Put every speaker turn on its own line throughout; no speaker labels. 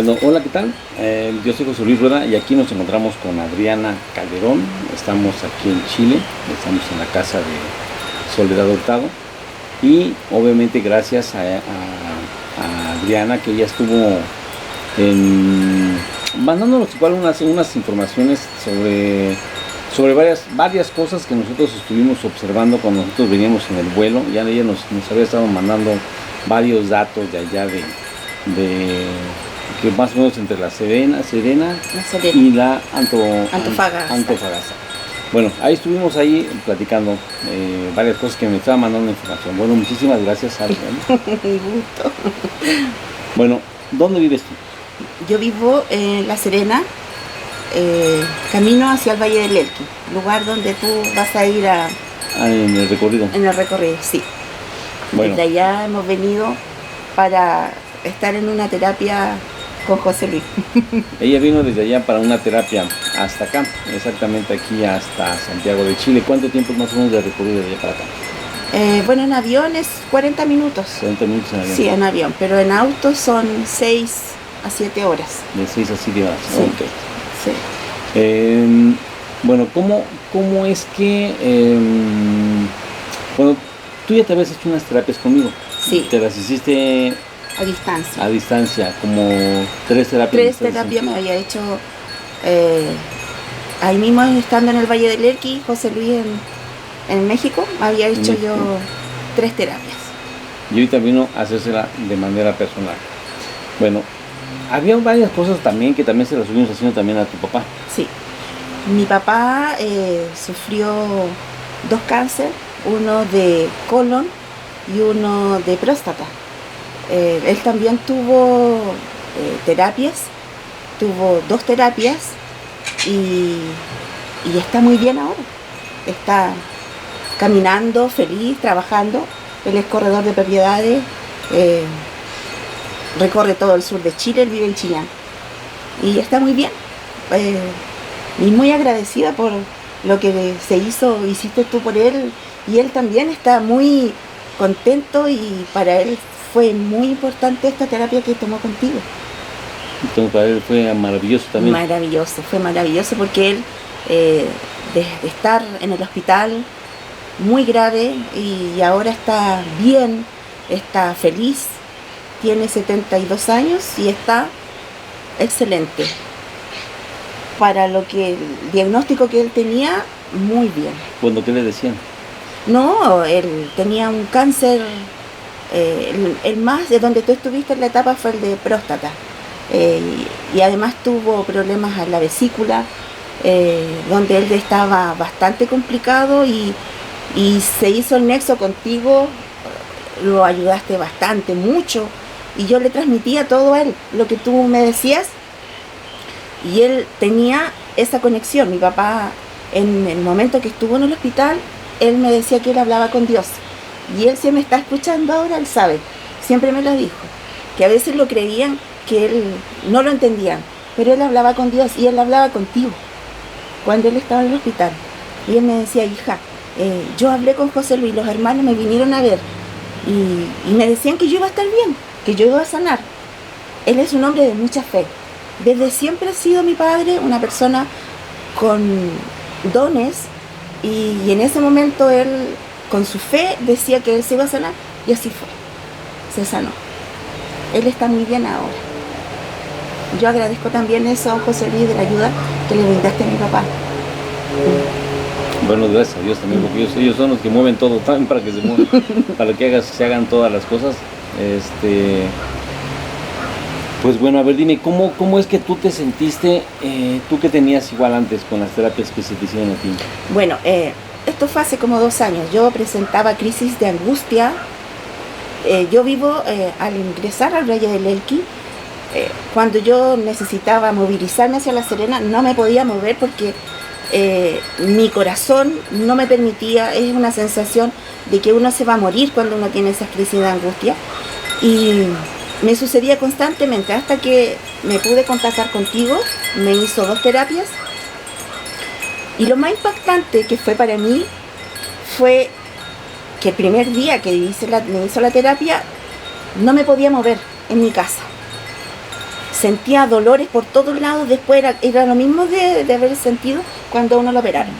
Bueno, hola, ¿qué tal? Yo soy José Luis Rueda y aquí nos encontramos con Adriana Calderón. Estamos aquí en Chile, estamos en la casa de Soledad Hurtado y obviamente gracias a Adriana, que ella estuvo mandándonos igual unas informaciones sobre varias cosas que nosotros estuvimos observando cuando nosotros veníamos en el vuelo. Ya ella nos había estado mandando varios datos de allá de que más o menos entre la Serena y la Antofagasta. Bueno, ahí estuvimos platicando varias cosas que me estaba mandando información. Bueno, muchísimas gracias, Adriana.
Un gusto.
Bueno, ¿dónde vives tú?
Yo vivo en La Serena, camino hacia el Valle del Elqui, lugar donde tú vas a ir
en el recorrido.
En el recorrido, sí.
Bueno.
Desde allá hemos venido para estar en una terapia con José Luis.
Ella vino desde allá para una terapia hasta acá, exactamente aquí hasta Santiago de Chile. ¿Cuánto tiempo más o menos de recorrido de allá para acá?
Bueno, en avión es 40 minutos.
40 minutos en avión.
Sí, en avión, pero en auto son 6 a 7 horas.
De 6 a 7 horas.
Sí.
Okay.
Sí.
Bueno, ¿cómo es que... bueno, tú ya te habías hecho unas terapias conmigo.
Sí.
Te las hiciste...
A
distancia, como 3 terapias.
3 terapias me había hecho ahí mismo, estando en el Valle del Elqui, José Luis en México, había hecho yo 3 terapias.
Y ahorita vino a hacérsela de manera personal. Bueno, había varias cosas también que también se las estuvimos haciendo también a tu papá.
Sí, mi papá sufrió 2 cánceres, uno de colon y uno de próstata. Él también tuvo terapias, tuvo 2 terapias y está muy bien ahora. Está caminando, feliz, trabajando. Él es corredor de propiedades, recorre todo el sur de Chile, él vive en Chillán y está muy bien. Y muy agradecida por lo que hiciste tú por él, y él también está muy contento, y para él fue muy importante esta terapia que tomó contigo.
Entonces para él fue maravilloso también.
Fue maravilloso porque él de estar en el hospital muy grave y ahora está bien, está feliz, tiene 72 años y está excelente. Para el diagnóstico que él tenía, muy bien.
¿Cuándo qué le decían?
No, él tenía un cáncer. El más de donde tú estuviste en la etapa fue el de próstata, y además tuvo problemas a la vesícula, donde él estaba bastante complicado, y se hizo el nexo contigo, lo ayudaste bastante, mucho, y yo le transmitía todo a él, lo que tú me decías, y él tenía esa conexión. Mi papá, en el momento que estuvo en el hospital, él me decía que él hablaba con Dios. Y él, si me está escuchando ahora, él sabe, siempre me lo dijo, que a veces lo creían, que él no lo entendían, pero él hablaba con Dios, y él hablaba contigo cuando él estaba en el hospital. Y él me decía: hija, yo hablé con José Luis, los hermanos me vinieron a ver y me decían que yo iba a estar bien, que yo iba a sanar. Él es un hombre de mucha fe. Desde siempre ha sido mi padre una persona con dones, y en ese momento él, con su fe, decía que él se iba a sanar, y así fue, se sanó. Él está muy bien ahora. Yo agradezco también eso a José Luis, de la ayuda que le brindaste a mi papá.
Bueno, gracias a Dios también, porque ellos son los que mueven todo también para que se muevan, para que se hagan todas las cosas. Pues bueno, a ver, dime, ¿cómo es que tú te sentiste, tú que tenías igual antes con las terapias que se te hicieron a ti?
Bueno, esto fue hace como 2 años. Yo presentaba crisis de angustia. Yo vivo al ingresar al Valle del Elqui. Cuando yo necesitaba movilizarme hacia La Serena, no me podía mover porque mi corazón no me permitía. Es una sensación de que uno se va a morir cuando uno tiene esas crisis de angustia. Y me sucedía constantemente hasta que me pude contactar contigo. Me hizo 2 terapias. Y lo más impactante que fue para mí fue que el primer día que me hizo la terapia, no me podía mover en mi casa. sentía dolores por todos lados, después era lo mismo de haber sentido cuando a uno lo operaron.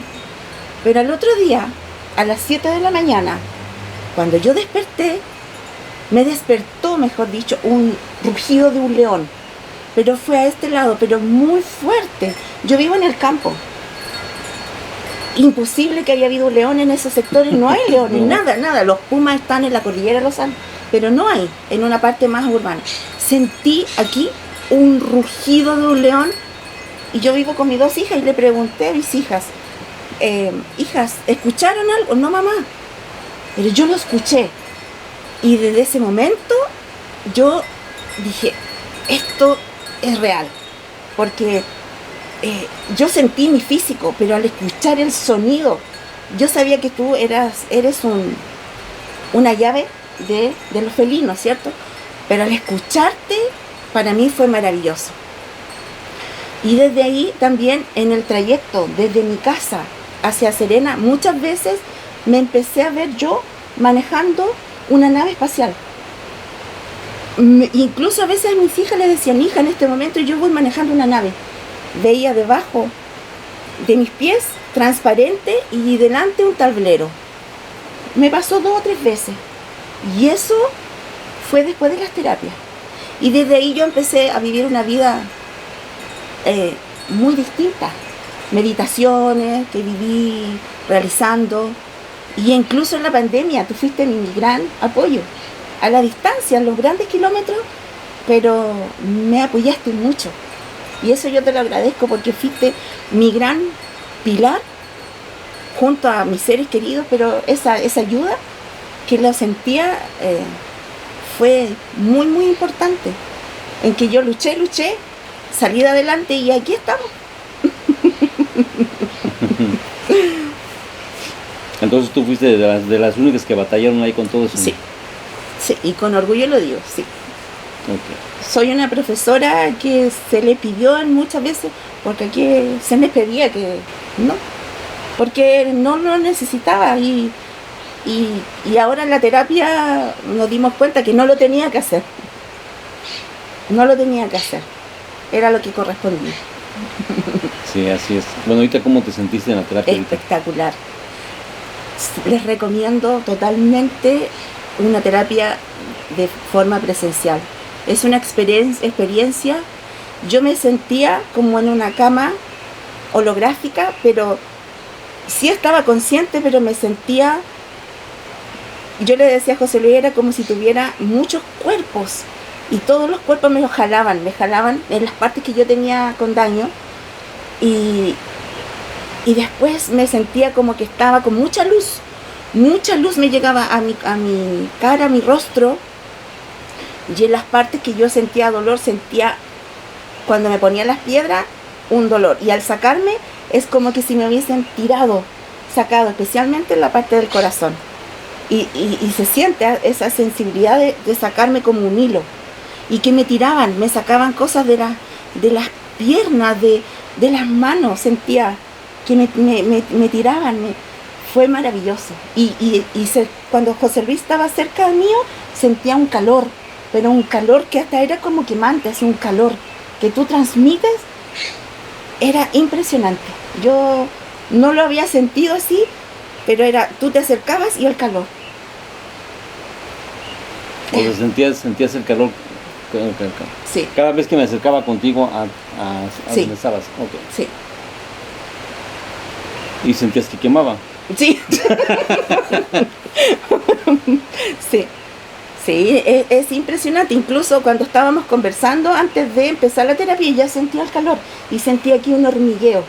Pero al otro día, a las 7 de la mañana, cuando yo desperté, me despertó, mejor dicho, un rugido de un león. Pero fue a este lado, pero muy fuerte. Yo vivo en el campo. Imposible que haya habido un león en esos sectores, no hay leones, nada. Los pumas están en la cordillera de los Andes, pero no hay en una parte más urbana. Sentí aquí un rugido de un león y yo vivo con mis 2 hijas y le pregunté a mis hijas, hijas, ¿escucharon algo? No, mamá, pero yo lo escuché. Y desde ese momento yo dije, esto es real, porque yo sentí mi físico, pero al escuchar el sonido, yo sabía que tú eres una llave de los felinos, ¿cierto? Pero al escucharte, para mí fue maravilloso. Y desde ahí también, en el trayecto, desde mi casa hacia Serena, muchas veces me empecé a ver yo manejando una nave espacial. Incluso a veces a mis hijas les decían, hija, en este momento yo voy manejando una nave. Veía debajo de mis pies transparente y delante un tablero. Me pasó 2 o 3 veces. Y eso fue después de las terapias. Y desde ahí yo empecé a vivir una vida muy distinta. Meditaciones que viví realizando. Y incluso en la pandemia tú fuiste mi gran apoyo. A la distancia, en los grandes kilómetros, pero me apoyaste mucho. Y eso yo te lo agradezco porque fuiste mi gran pilar junto a mis seres queridos, pero esa ayuda que lo sentía fue muy, muy importante. En que yo luché, salí de adelante y aquí estamos.
Entonces tú fuiste de las únicas que batallaron ahí con todo eso.
Sí, sí, y con orgullo lo digo, sí.
Okay.
Soy una profesora que se le pidió muchas veces, porque aquí se me pedía que no, porque no lo necesitaba y ahora en la terapia nos dimos cuenta que no lo tenía que hacer. No lo tenía que hacer. Era lo que correspondía.
Sí, así es. Bueno, ahorita ¿cómo te sentiste en la terapia?
Espectacular. Les recomiendo totalmente una terapia de forma presencial. Es una experiencia. Yo me sentía como en una cama holográfica, pero sí estaba consciente, pero me sentía, yo le decía a José Luis, era como si tuviera muchos cuerpos y todos los cuerpos me jalaban en las partes que yo tenía con daño y después me sentía como que estaba con mucha luz me llegaba a mi cara, a mi rostro, y en las partes que yo sentía dolor, sentía cuando me ponía las piedras un dolor, y al sacarme es como que si me hubiesen sacado especialmente en la parte del corazón, y se siente esa sensibilidad de sacarme como un hilo, y que me sacaban cosas de las piernas, de las manos, sentía que me tiraban, fue maravilloso. Cuando José Luis estaba cerca mío, sentía un calor, pero un calor que hasta era como quemante, así un calor que tú transmites, era impresionante. Yo no lo había sentido así, pero tú te acercabas y el calor.
O sea, sentías el calor.
Sí.
Cada vez que me acercaba contigo a
sí.
donde estabas. Okay.
Sí.
¿Y sentías que quemaba?
Sí. Sí. Sí, es impresionante. Incluso cuando estábamos conversando antes de empezar la terapia, ya sentía el calor y sentía aquí un hormigueo.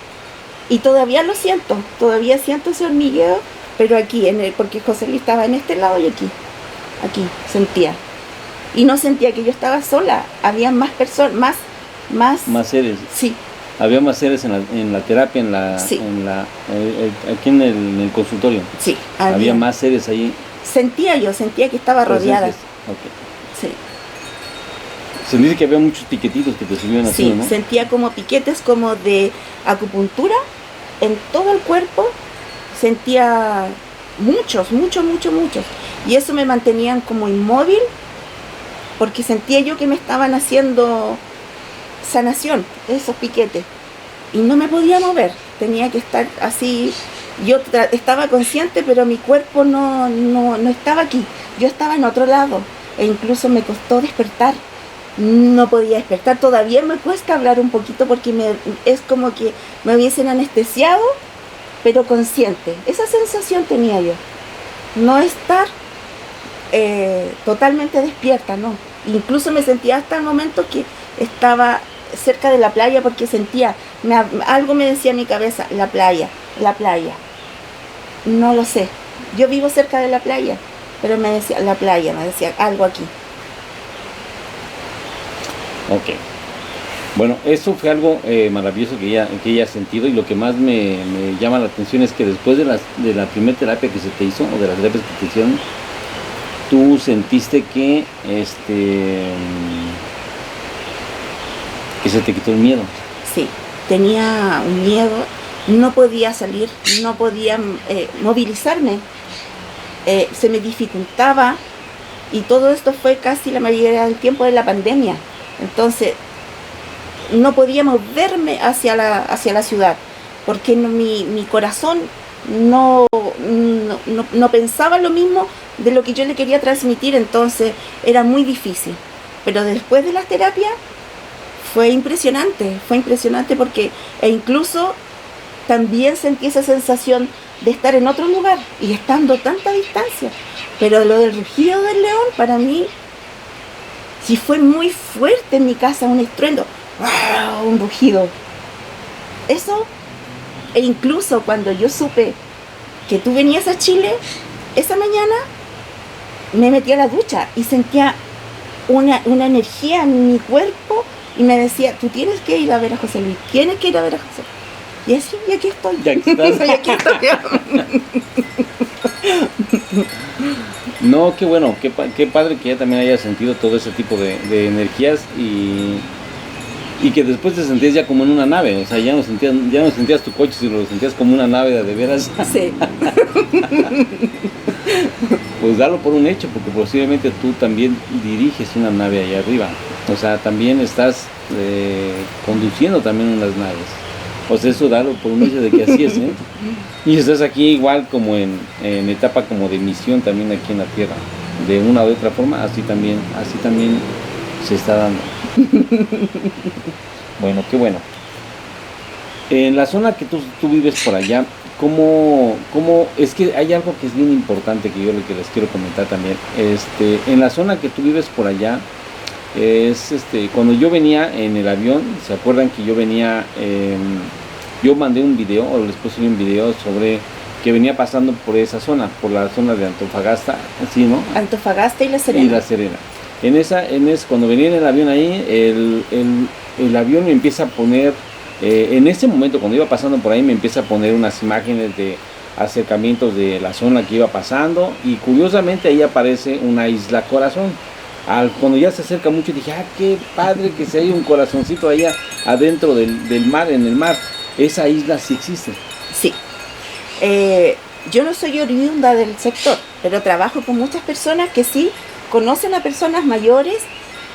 Y todavía lo siento, todavía siento ese hormigueo, pero aquí, porque José Luis estaba en este lado y aquí sentía. Y no sentía que yo estaba sola, había más personas, más
seres.
Sí.
Había más seres en la terapia,
sí.
Aquí en el consultorio.
Sí.
Había más seres ahí.
Sentía que estaba rodeada.
Okay.
Sí.
Sentí que había muchos piquetitos que te subían así,
sí,
¿no?
Sentía como piquetes como de acupuntura en todo el cuerpo. Sentía muchos. Y eso me mantenían como inmóvil, porque sentía yo que me estaban haciendo sanación, esos piquetes. Y no me podía mover, tenía que estar así. Yo estaba consciente, pero mi cuerpo no estaba aquí. Yo estaba en otro lado e incluso me costó despertar. No podía despertar, todavía me cuesta hablar un poquito porque es como que me hubiesen anestesiado, pero consciente. Esa sensación tenía yo. No estar totalmente despierta, no. Incluso me sentía hasta el momento que estaba cerca de la playa porque sentía, algo me decía en mi cabeza, la playa. No lo sé. Yo vivo cerca de la playa, pero me decía, la playa, me decía algo aquí.
Ok. Bueno, eso fue algo maravilloso que ella ha sentido, y lo que más me llama la atención es que después de la primera terapia que se te hizo, o de las terapias que te hicieron, tú sentiste que se te quitó el miedo.
Sí, tenía un miedo, no podía salir, no podía movilizarme, se me dificultaba, y todo esto fue casi la mayoría del tiempo de la pandemia. Entonces no podía moverme hacia la ciudad, porque mi corazón no pensaba lo mismo de lo que yo le quería transmitir, entonces era muy difícil. Pero después de las terapias fue impresionante porque incluso también sentí esa sensación de estar en otro lugar y estando a tanta distancia. Pero lo del rugido del león para mí sí fue muy fuerte en mi casa, un estruendo, un rugido. Eso, e incluso cuando yo supe que tú venías a Chile, esa mañana me metí a la ducha y sentía una energía en mi cuerpo y me decía, tú tienes que ir a ver a José Luis, tienes que ir a ver a José Luis. Y así, y aquí estoy.
Ya estás.
Y aquí estoy.
No, qué bueno, qué padre que ella también haya sentido todo ese tipo de energías, y que después te sentías ya como en una nave, o sea, ya no sentías tu coche, sino lo sentías como una nave de veras.
Sí.
Pues darlo por un hecho, porque posiblemente tú también diriges una nave allá arriba, o sea, también estás conduciendo también unas naves. O sea, eso darlo por un hecho de que así es, ¿eh? Y estás aquí igual como en etapa como de misión también aquí en la Tierra, de una u otra forma, así también se está dando. Bueno, qué bueno. En la zona que tú vives por allá, ¿cómo es que hay algo que es bien importante que yo les quiero comentar también? En la zona que tú vives por allá, cuando yo venía en el avión, ¿se acuerdan que yo venía, yo mandé un video, o les puse un video sobre que venía pasando por esa zona, por la zona de Antofagasta, ¿sí, no?
Antofagasta y La Serena.
Y La Serena. Cuando venía en el avión ahí, el avión me empieza a poner, en ese momento cuando iba pasando por ahí, me empieza a poner unas imágenes de acercamientos de la zona que iba pasando, y curiosamente ahí aparece una isla corazón. Cuando ya se acerca mucho dije, qué padre que se haya un corazoncito allá adentro del mar, en el mar. Esa isla sí existe.
Sí. Yo no soy oriunda del sector, pero trabajo con muchas personas que sí conocen a personas mayores,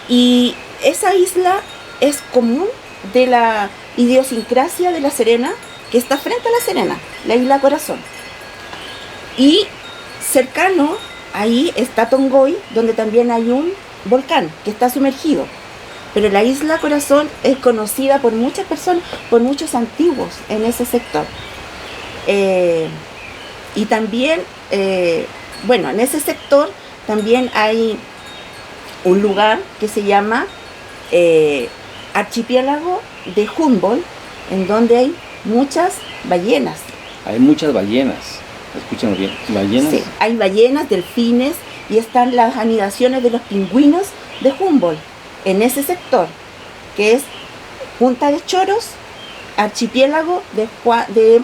y esa isla es común de la idiosincrasia de La Serena, que está frente a La Serena, la isla Corazón. Y cercano, ahí está Tongoy, donde también hay un volcán que está sumergido. Pero la isla Corazón es conocida por muchas personas, por muchos antiguos en ese sector. Y también, en ese sector también hay un lugar que se llama Archipiélago de Humboldt, en donde hay muchas ballenas.
Hay muchas ballenas, escúchenlo bien, ballenas.
Sí, hay ballenas, delfines, y están las anidaciones de los pingüinos de Humboldt, en ese sector, que es Punta de Choros, Archipiélago de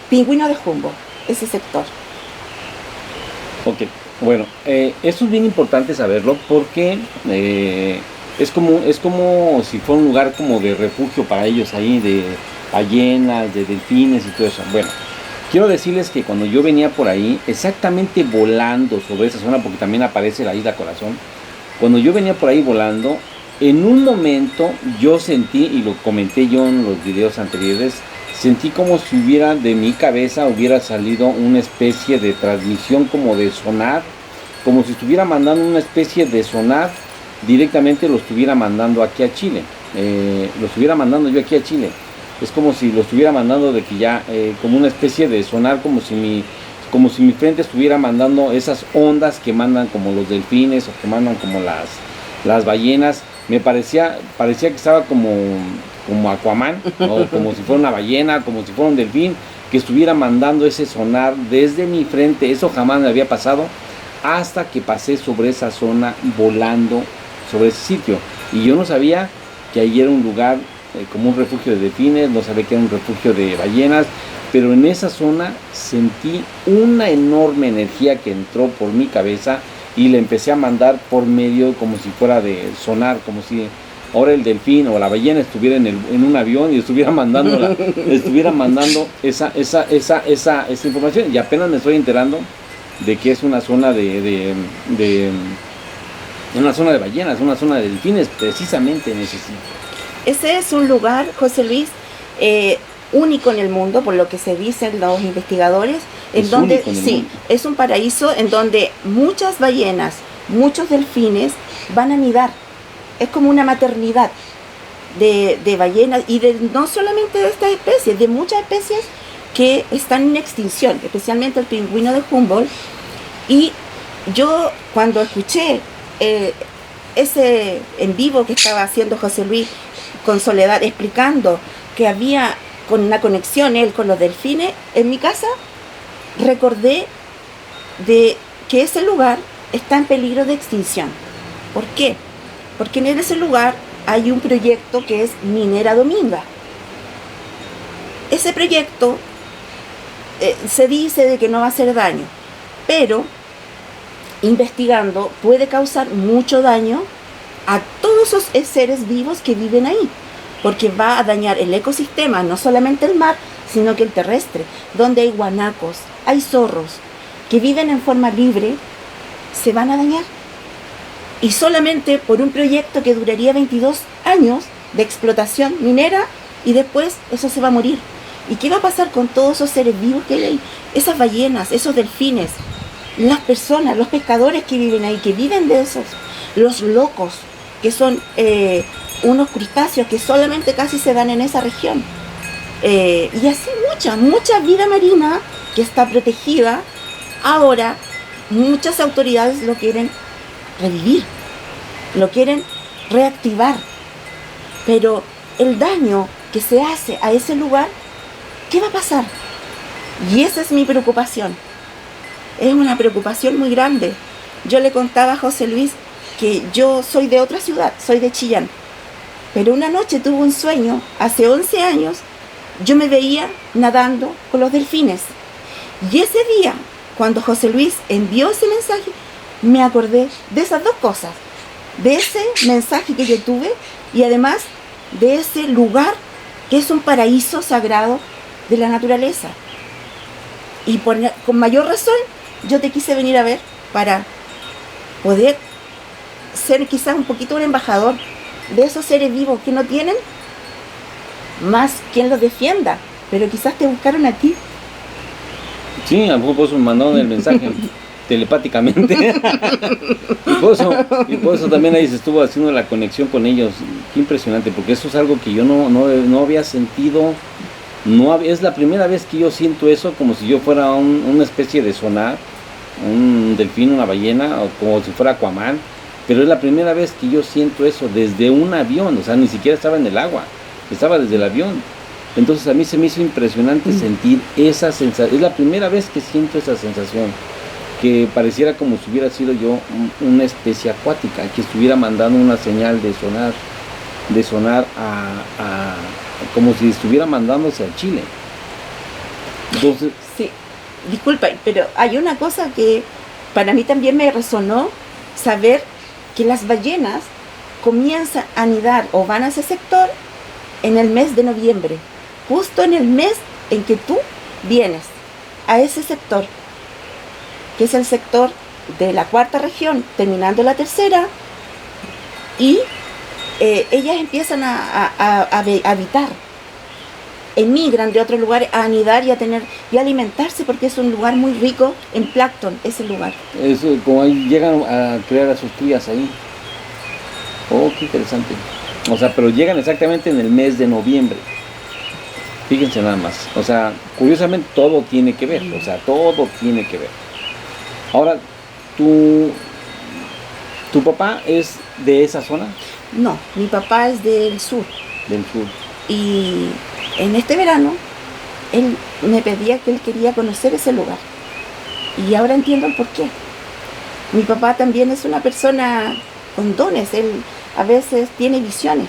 Pingüino de Humboldt, ese sector.
Ok, bueno, esto es bien importante saberlo, porque es como si fuera un lugar como de refugio para ellos ahí, de ballenas, de delfines y todo eso. Bueno, quiero decirles que cuando yo venía por ahí, exactamente volando sobre esa zona, porque también aparece la isla Corazón, cuando yo venía por ahí volando, en un momento yo sentí, y lo comenté yo en los videos anteriores, sentí como si hubiera de mi cabeza hubiera salido una especie de transmisión como de sonar, como si estuviera mandando una especie de sonar, directamente lo estuviera mandando aquí a Chile, lo estuviera mandando yo aquí a Chile. Es como si lo estuviera mandando de que ya, como una especie de sonar, como si mi frente estuviera mandando esas ondas que mandan como los delfines o que mandan como las ballenas. Me parecía que estaba como Aquaman, o como si fuera una ballena, como si fuera un delfín, que estuviera mandando ese sonar desde mi frente. Eso jamás me había pasado hasta que pasé sobre esa zona volando sobre ese sitio. Y yo no sabía que ahí era un lugar como un refugio de delfines, no sabía que era un refugio de ballenas, pero en esa zona sentí una enorme energía que entró por mi cabeza y le empecé a mandar por medio como si fuera de sonar, como si ahora el delfín o la ballena estuviera en un avión y estuviera mandando esa información. Y apenas me estoy enterando de que es una zona una zona de ballenas, una zona de delfines, precisamente en ese sitio.
Ese es un lugar, José Luis, único en el mundo, por lo que se dicen los investigadores, en donde sí, es un paraíso en donde muchas ballenas, muchos delfines van a anidar. Es como una maternidad de ballenas y no solamente de estas especies, de muchas especies que están en extinción, especialmente el pingüino de Humboldt. Y yo cuando escuché ese en vivo que estaba haciendo José Luis con Soledad, explicando que había con una conexión él con los delfines en mi casa, recordé de que ese lugar está en peligro de extinción. ¿Por qué? Porque en ese lugar hay un proyecto que es Minera Dominga. Ese proyecto se dice de que no va a hacer daño, pero investigando puede causar mucho daño a todos esos seres vivos que viven ahí, porque va a dañar el ecosistema, no solamente el mar, sino que el terrestre, donde hay guanacos, hay zorros que viven en forma libre, se van a dañar. Y solamente por un proyecto que duraría 22 años de explotación minera, y después eso se va a morir. ¿Y qué va a pasar con todos esos seres vivos que hay ahí? Esas ballenas, esos delfines, las personas, los pescadores que viven ahí, que viven de esos, los locos, que son unos crustáceos que solamente casi se dan en esa región. Y así mucha vida marina que está protegida. Ahora muchas autoridades lo quieren revivir, lo quieren reactivar, pero el daño que se hace a ese lugar, ¿qué va a pasar? Y esa es mi preocupación. Es una preocupación muy grande. Yo le contaba a José Luis que yo soy de otra ciudad, soy de Chillán, pero una noche tuve un sueño, hace 11 años, yo me veía nadando con los delfines. Y ese día, cuando José Luis envió ese mensaje, me acordé de esas dos cosas, de ese mensaje que yo tuve y además de ese lugar que es un paraíso sagrado de la naturaleza. Y con mayor razón yo te quise venir a ver para poder ser quizás un poquito un embajador de esos seres vivos que no tienen más quien los defienda, pero quizás te buscaron a ti.
Sí, a lo mejor por eso me mandaron el mensaje telepáticamente. y por eso también ahí se estuvo haciendo la conexión con ellos. Qué impresionante, porque eso es algo que yo no había sentido. Es la primera vez que yo siento eso, como si yo fuera una especie de sonar, un delfín, una ballena, o como si fuera Aquaman. Pero es la primera vez que yo siento eso desde un avión, o sea, ni siquiera estaba en el agua, estaba desde el avión. Entonces a mí se me hizo impresionante sentir esa sensación. Es la primera vez que siento esa sensación, que pareciera como si hubiera sido yo una especie acuática, que estuviera mandando una señal de sonar como si estuviera mandándose a Chile. Entonces,
sí, disculpa, pero hay una cosa que para mí también me resonó, saber que las ballenas comienzan a anidar o van a ese sector en el mes de noviembre, justo en el mes en que tú vienes a ese sector, que es el sector de la cuarta región, terminando la tercera, y ellas empiezan a habitar, emigran de otros lugares a anidar y alimentarse, porque es un lugar muy rico en plancton, ese lugar.
Eso, como ahí llegan a crear a sus crías ahí. Oh, qué interesante. O sea, pero llegan exactamente en el mes de noviembre. Fíjense nada más. O sea, curiosamente todo tiene que ver. O sea, todo tiene que ver. Ahora, ¿tu papá es de esa zona?
No, mi papá es del sur.
Del sur.
Y en este verano, él me pedía que él quería conocer ese lugar. Y ahora entiendo el por qué. Mi papá también es una persona con dones. Él a veces tiene visiones.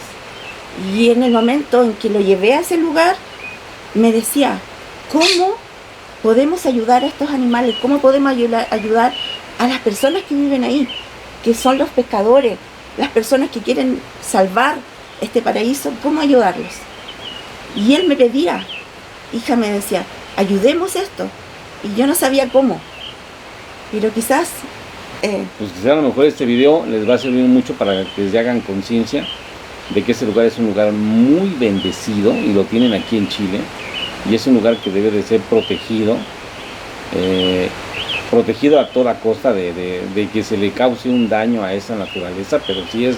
Y en el momento en que lo llevé a ese lugar, me decía, ¿cómo podemos ayudar a estos animales? ¿Cómo podemos ayudar a las personas que viven ahí? Que son los pescadores, las personas que quieren salvar este paraíso, ¿cómo ayudarlos? Y él me pedía, hija, me decía, ayudemos esto. Y yo no sabía cómo. Pero quizás...
Pues quizás a lo mejor este video les va a servir mucho para que se hagan conciencia de que este lugar es un lugar muy bendecido y lo tienen aquí en Chile. Y es un lugar que debe de ser protegido. Protegido a toda costa de que se le cause un daño a esa naturaleza, pero sí es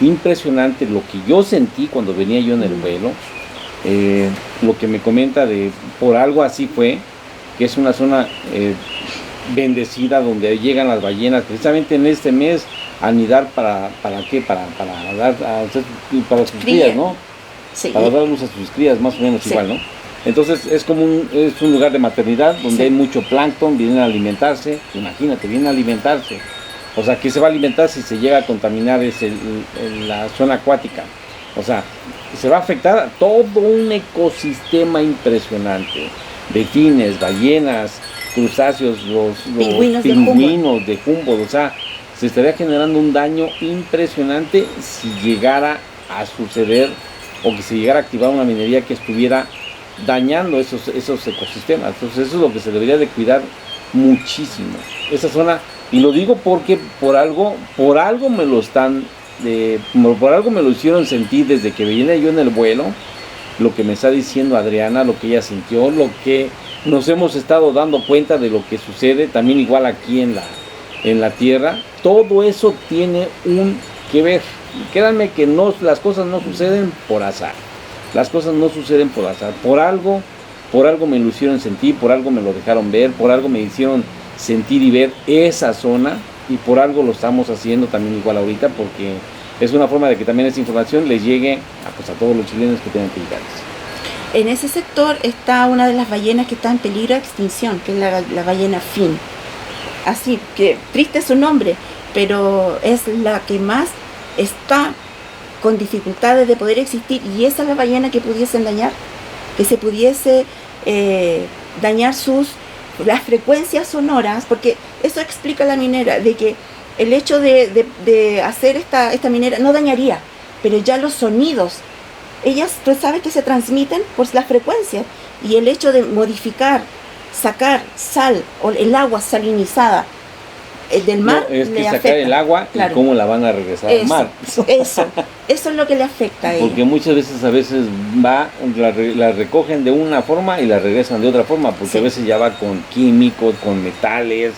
impresionante lo que yo sentí cuando venía yo en el vuelo. Lo que me comenta por algo así fue, que es una zona bendecida donde llegan las ballenas precisamente en este mes a anidar para qué, para sus crías, ¿no?
Sí.
Para dar luz a sus crías, más o menos, sí. Igual, ¿no? Entonces es un lugar de maternidad donde sí. Hay mucho plancton, vienen a alimentarse, imagínate, vienen a alimentarse. O sea, ¿qué se va a alimentar si se llega a contaminar la zona acuática? O sea, se va a afectar a todo un ecosistema impresionante. Delfines, ballenas, crustáceos, los pingüinos de Humboldt. O sea, se estaría generando un daño impresionante si llegara a suceder o que se llegara a activar una minería que estuviera dañando esos ecosistemas. Entonces eso es lo que se debería de cuidar muchísimo. Esa zona, y lo digo porque por algo me lo hicieron sentir desde que venía yo en el vuelo, lo que me está diciendo Adriana, lo que ella sintió, lo que nos hemos estado dando cuenta de lo que sucede, también igual aquí en la tierra. Todo eso tiene que ver. Créanme que las cosas no suceden por azar. Las cosas no suceden por azar. Por algo me lo hicieron sentir, por algo me lo dejaron ver, por algo me hicieron sentir y ver esa zona, y por algo lo estamos haciendo también igual ahorita, porque es una forma de que también esa información les llegue a todos los chilenos que tienen que llegarles.
En ese sector está una de las ballenas que está en peligro de extinción, que es la ballena fin. Así que triste su nombre, pero es la que más está con dificultades de poder existir, y esa es la ballena que pudiesen dañar, que se pudiese dañar las frecuencias sonoras, porque eso explica la minera, de que el hecho de hacer esta minera no dañaría, pero ya los sonidos, ellas, tú sabes que se transmiten por las frecuencias, y el hecho de modificar, sacar sal o el agua salinizada del mar,
no, es que
le
sacar
afecta.
el agua, claro. Y cómo la van a regresar al mar.
Eso es lo que le afecta a ella.
Porque muchas veces la recogen de una forma y la regresan de otra forma, porque sí. A veces ya va con químicos, con metales,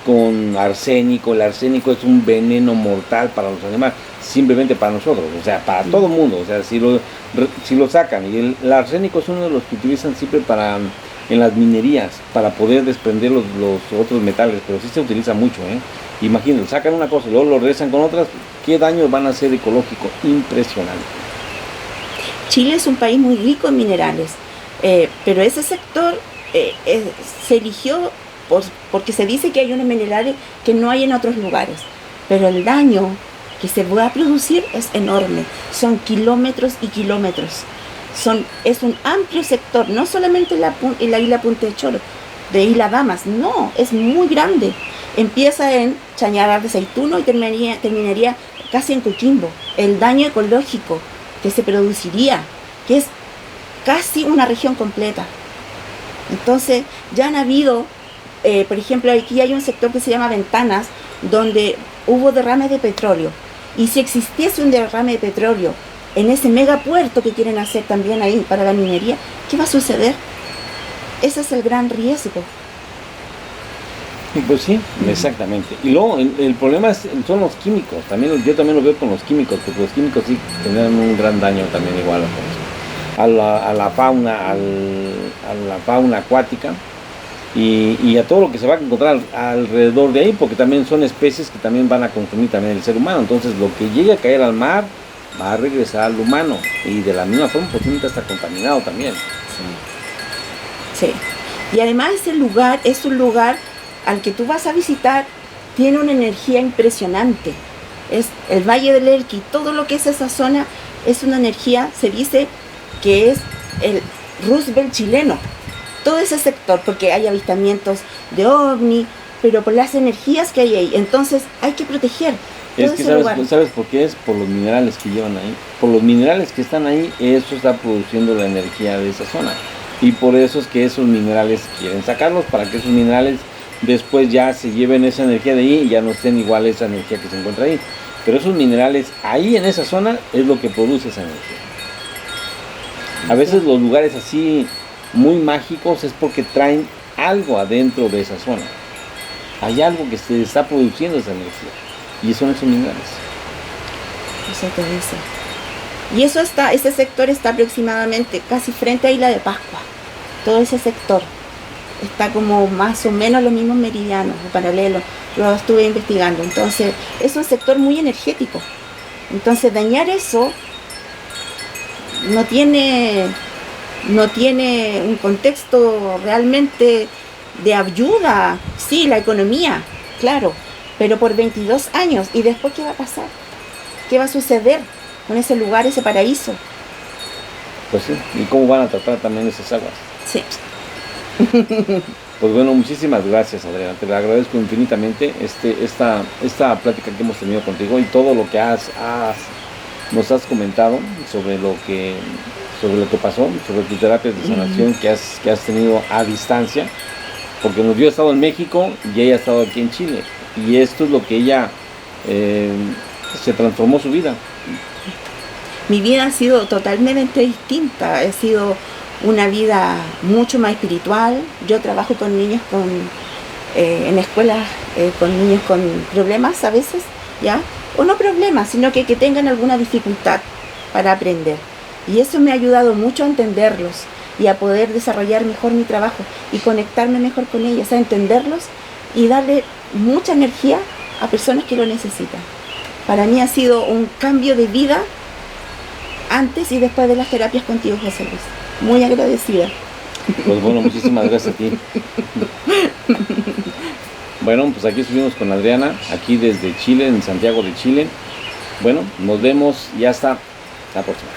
con arsénico. El arsénico es un veneno mortal para los animales, simplemente para nosotros, o sea, para todo el mundo. O sea, si lo sacan, y el arsénico es uno de los que utilizan siempre en las minerías, para poder desprender los otros metales, pero sí se utiliza mucho, Imagínense, sacan una cosa y luego lo regresan con otras, ¿qué daños van a hacer ecológico? Impresionante.
Chile es un país muy rico en minerales, pero ese sector se eligió porque se dice que hay unos minerales que no hay en otros lugares, pero el daño que se va a producir es enorme, son kilómetros y kilómetros. Es un amplio sector, no solamente la isla Punta de Choro, de Isla Damas, no, es muy grande. Empieza en Chañaral de Seituno y terminaría casi en Coquimbo. El daño ecológico que se produciría, que es casi una región completa. Entonces, ya han habido, por ejemplo, aquí hay un sector que se llama Ventanas, donde hubo derrames de petróleo. Y si existiese un derrame de petróleo en ese megapuerto que quieren hacer también ahí para la minería, ¿qué va a suceder? Ese es el gran riesgo.
Pues sí, exactamente. Y luego el problema son los químicos. Yo también lo veo con los químicos, porque los químicos sí generan un gran daño también igual a la fauna, a la fauna acuática y a todo lo que se va a encontrar alrededor de ahí, porque también son especies que también van a consumir también el ser humano. Entonces lo que llegue a caer al mar va a regresar al humano, y de la misma forma posiblemente está contaminado también.
Sí. Y además ese lugar es un lugar al que tú vas a visitar, tiene una energía impresionante. Es el Valle del Elqui, todo lo que es esa zona es una energía, se dice que es el Roosevelt chileno, todo ese sector, porque hay avistamientos de ovni, pero por las energías que hay ahí, entonces hay que proteger todo ese lugar.
¿Sabes por qué? Es por los minerales que llevan ahí, por los minerales que están ahí, eso está produciendo la energía de esa zona, y por eso es que esos minerales quieren sacarlos, para que esos minerales después ya se lleven esa energía de ahí y ya no estén igual esa energía que se encuentra ahí. Pero esos minerales ahí en esa zona es lo que produce esa energía. A veces los lugares así muy mágicos es porque traen algo adentro de esa zona. Hay algo que se está produciendo esa energía, y son esos minerales.
Eso te dice. Y eso ese sector está aproximadamente casi frente a Isla de Pascua. Todo ese sector está como más o menos los mismos meridianos o paralelos. Lo estuve investigando. Entonces es un sector muy energético. Entonces dañar eso no tiene un contexto realmente de ayuda. Sí, la economía, claro, pero por 22 años. ¿Y después qué va a pasar? ¿Qué va a suceder con ese lugar, ese paraíso?
Pues sí, ¿y cómo van a tratar también esas aguas?
Sí.
Pues bueno, muchísimas gracias, Adriana, te lo agradezco infinitamente esta plática que hemos tenido contigo, y todo lo que nos has comentado sobre lo que pasó, sobre tus terapias de sanación que has tenido a distancia, porque yo he estado en México y ella ha estado aquí en Chile, y esto es lo que ella se transformó su vida.
Mi vida ha sido totalmente distinta, ha sido una vida mucho más espiritual. Yo trabajo con niños en escuelas con niños con problemas a veces, ¿ya? O no problemas, sino que tengan alguna dificultad para aprender. Y eso me ha ayudado mucho a entenderlos y a poder desarrollar mejor mi trabajo y conectarme mejor con ellos, a entenderlos y darle mucha energía a personas que lo necesitan. Para mí ha sido un cambio de vida antes y después de las terapias contigo, José Luis. Muy agradecida.
Pues bueno, muchísimas gracias a ti. Bueno, pues aquí estuvimos con Adriana, aquí desde Chile, en Santiago de Chile. Bueno, nos vemos y hasta la próxima.